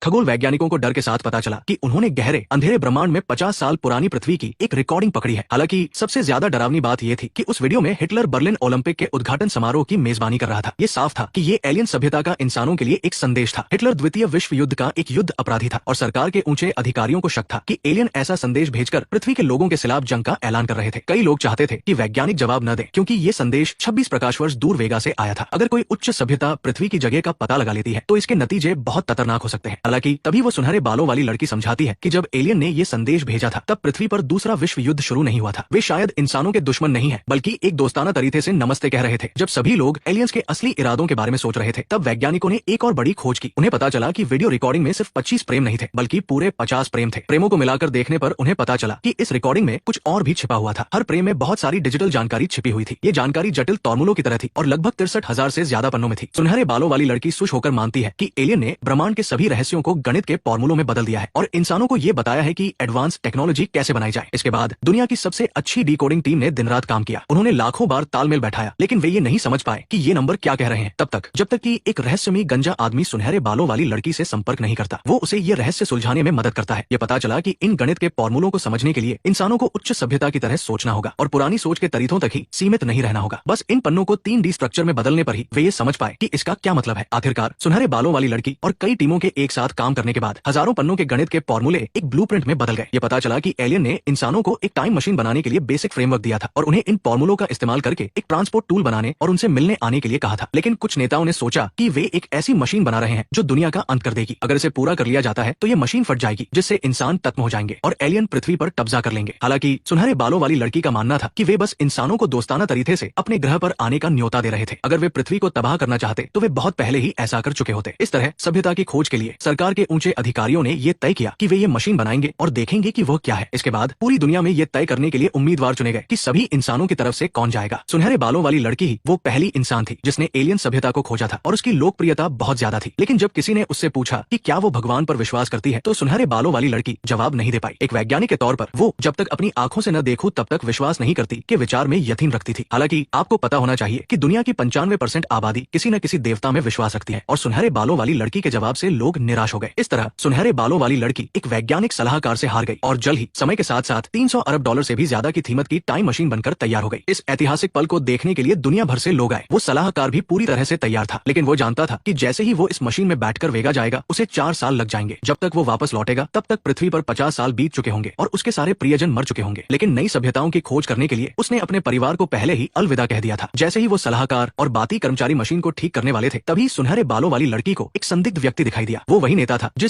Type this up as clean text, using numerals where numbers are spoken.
खगोल वैज्ञानिकों को डर के साथ पता चला कि उन्होंने गहरे अंधेरे ब्रह्मांड में 50 साल पुरानी पृथ्वी की एक रिकॉर्डिंग पकड़ी है। हालांकि सबसे ज्यादा डरावनी बात यह थी कि उस वीडियो में हिटलर बर्लिन ओलंपिक के उद्घाटन समारोह की मेजबानी कर रहा था। ये साफ था कि ये एलियन सभ्यता का इंसानों के लिए एक संदेश था। हिटलर द्वितीय विश्व युद्ध का एक युद्ध अपराधी था और सरकार के ऊंचे अधिकारियों को शक था कि एलियन ऐसा संदेश भेजकर पृथ्वी के लोगों के खिलाफ जंग का ऐलान कर रहे थे। कई लोग चाहते थे कि वैज्ञानिक जवाब न दे, क्योंकि ये संदेश 26 प्रकाश वर्ष दूर वेगा से आया था। अगर कोई उच्च सभ्यता पृथ्वी की जगह का पता लगा लेती है तो इसके नतीजे बहुत खतरनाक हो सकते हैं। हालांकि तभी वो सुनहरे बालों वाली लड़की समझाती है कि जब एलियन ने ये संदेश भेजा था तब पृथ्वी पर दूसरा विश्व युद्ध शुरू नहीं हुआ था। वे शायद इंसानों के दुश्मन नहीं है, बल्कि एक दोस्ताना तरीके से नमस्ते कह रहे थे। जब सभी लोग एलियंस के असली इरादों के बारे में सोच रहे थे तब वैज्ञानिकों ने एक और बड़ी खोज की। उन्हें पता चला कि वीडियो रिकॉर्डिंग में सिर्फ 25 प्रेम नहीं थे, बल्कि पूरे 50 प्रेम थे। प्रेमों को मिलाकर देखने पर उन्हें पता चला कि इस रिकॉर्डिंग में कुछ और भी छिपा हुआ था। हर प्रेम में बहुत सारी डिजिटल जानकारी छिपी हुई थी। ये जानकारी जटिल फॉर्मूलों की तरह थी और लगभग 63,000 से ज्यादा पन्नों में थी। सुनहरे बालों वाली लड़की खुश होकर मानती है कि एलियन ने ब्रह्मांड के सभी रहस्यों को गणित के फॉर्मूलों में बदल दिया है और इंसानों को ये बताया है कि एडवांस टेक्नोलॉजी कैसे बनाई जाए। इसके बाद दुनिया की सबसे अच्छी डिकोडिंग टीम ने दिन रात काम किया। उन्होंने लाखों बार तालमेल बैठाया, लेकिन वे ये नहीं समझ पाए कि ये नंबर क्या कह रहे हैं जब तक कि एक रहस्यमयी गंजा आदमी सुनहरे बालों वाली लड़की से संपर्क नहीं करता। वो उसे ये रहस्य सुलझाने में मदद करता है। ये पता चला कि इन गणित के फॉर्मूलों को समझने के लिए इंसानों को उच्च सभ्यता की तरह सोचना होगा और पुरानी सोच के तरीकों तक ही सीमित नहीं रहना होगा। बस इन पन्नों को 3D स्ट्रक्चर में बदलने पर ही वे ये समझ पाए कि इसका क्या मतलब है। आखिरकार सुनहरे बालों वाली लड़की और कई टीमों के एक साथ काम करने के बाद हजारों पन्नों के गणित के फॉर्मूले एक ब्लूप्रिंट में बदल गए। ये पता चला कि एलियन ने इंसानों को एक टाइम मशीन बनाने के लिए बेसिक फ्रेमवर्क दिया था और उन्हें इन फॉर्मूलों का इस्तेमाल करके एक ट्रांसपोर्ट टूल बनाने और उनसे मिलने आने के लिए कहा था। लेकिन कुछ नेताओं ने सोचा कि वे एक ऐसी मशीन बना रहे हैं जो दुनिया का अंत कर देगी। अगर इसे पूरा कर लिया जाता है तो ये मशीन फट जाएगी, जिससे इंसान खत्म हो जाएंगे और एलियन पृथ्वी पर कब्जा कर लेंगे। हालांकि सुनहरे बालों वाली लड़की का मानना था कि वे बस इंसानों को दोस्ताना तरीके से अपने ग्रह पर आने का न्योता दे रहे थे। अगर वे पृथ्वी को तबाह करना चाहते तो वे बहुत पहले ही ऐसा कर चुके होते। इस तरह सभ्यता की खोज के लिए सरकार के ऊंचे अधिकारियों ने ये तय किया कि वे ये मशीन बनाएंगे और देखेंगे कि वह क्या है। इसके बाद पूरी दुनिया में ये तय करने के लिए उम्मीदवार चुने गए कि सभी इंसानों की तरफ से कौन जाएगा। सुनहरे बालों वाली लड़की ही वो पहली इंसान थी जिसने एलियन सभ्यता को खोजा था और उसकी लोकप्रियता बहुत ज्यादा थी। लेकिन जब किसी ने उससे पूछा कि क्या वो भगवान पर विश्वास करती है तो सुनहरे बालों वाली लड़की जवाब नहीं दे पाई। एक वैज्ञानिक के तौर पर वो जब तक अपनी आंखों से न देखूं तब तक विश्वास नहीं करती के विचार में यकीन रखती थी। हालांकि आपको पता होना चाहिए कि दुनिया की 95% आबादी किसी न किसी देवता में विश्वास रखती है और सुनहरे बालों वाली लड़की के जवाब से लोग निराश हो गए। इस तरह सुनहरे बालों वाली लड़की एक वैज्ञानिक सलाहकार से हार गई और जल्द ही समय के साथ साथ 300 अरब डॉलर से भी ज्यादा की कीमत की टाइम मशीन बनकर तैयार हो गई। इस ऐतिहासिक पल को देखने के लिए दुनिया भर से लोग आए। वो सलाहकार भी पूरी तरह से तैयार था, लेकिन वो जानता था कि जैसे ही वो इस मशीन में बैठकर वेगा जाएगा उसे 4 साल लग जाएंगे। जब तक वो वापस लौटेगा तब तक पृथ्वी पर 50 साल बीत चुके होंगे और उसके सारे प्रियजन मर चुके होंगे। लेकिन नई सभ्यताओं की खोज करने के लिए उसने अपने परिवार को पहले ही अलविदा कह दिया था। जैसे ही वो सलाहकार और बाकी कर्मचारी मशीन को ठीक करने वाले थे तभी सुनहरे बालों वाली लड़की को एक संदिग्ध व्यक्ति दिखाई दिया। वो वही नेता था जिस